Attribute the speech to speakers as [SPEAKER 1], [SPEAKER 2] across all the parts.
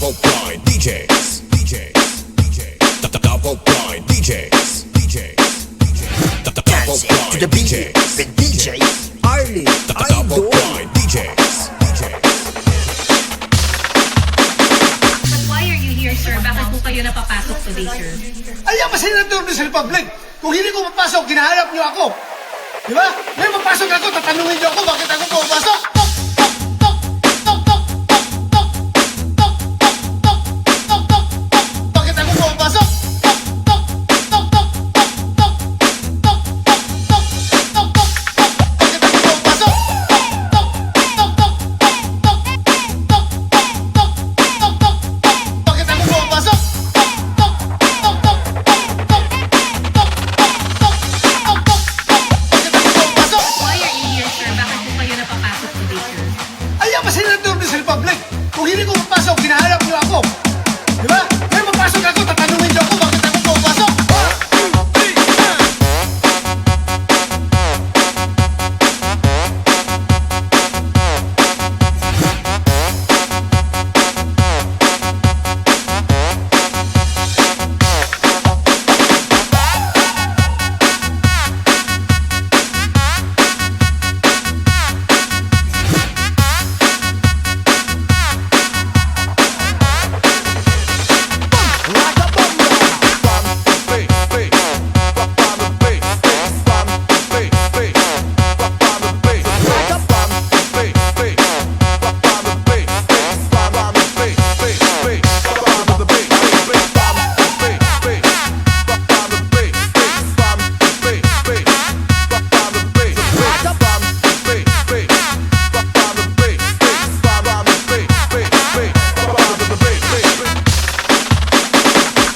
[SPEAKER 1] Double blind DJs, double blind DJs, double
[SPEAKER 2] Dancing to the
[SPEAKER 1] blind
[SPEAKER 2] beat
[SPEAKER 1] DJs,
[SPEAKER 2] with DJ Arlie
[SPEAKER 1] double
[SPEAKER 2] Idol.
[SPEAKER 1] blind DJs.
[SPEAKER 3] But why are you here, sir? Bakit po kayo napapasok today, sir?
[SPEAKER 4] Ayan pa Senator sa Republic. Kung hindi ko mapasok, ginahanap niyo ako. Di ba? Ngayon mapasok ako, tatanungin niyo ako bakit ako pumapasok. Bakit ako pumapasok? Bakit ako pumapasok? Bakit ako pumapasok?
[SPEAKER 3] Why are you here, sir? Bakit po kayo napapasok today, sir?
[SPEAKER 4] Ayan pa Senator sa Republic. Kung hindi ko mapasok, ginahanap niyo ako. Di ba? Ngayon mapasok ako, tatanungin niyo ako bakit ako pumapasok.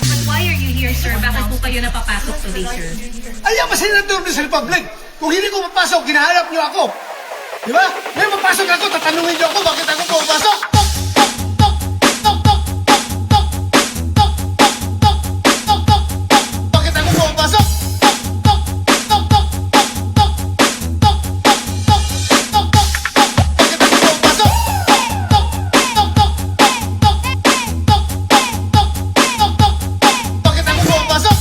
[SPEAKER 3] But why are you here, sir? Bakit po kayo napapasok today, sir?
[SPEAKER 4] Ayan pa Senator sa Republic. Kung hindi ko mapasok, ginahanap niyo ako. Di ba? Ngayon mapasok ako, tatanungin niyo ako bakit ako pumapasok. Bakit ako pumapasok? Bakit ako pumapasok? Bakit ako pumapasok?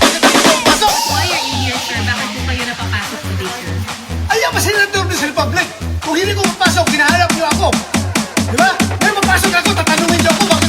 [SPEAKER 4] Bakit ako pumapasok?
[SPEAKER 3] Why are you here, sir? Bakit po kayo napapasok today, sir?
[SPEAKER 4] Ayan pa Senator sa Republic. Kung hindi ko mapasok, ginahanap niyo ako. Di ba? Ngayon mapasok ako, tatanungin niyo ako bakit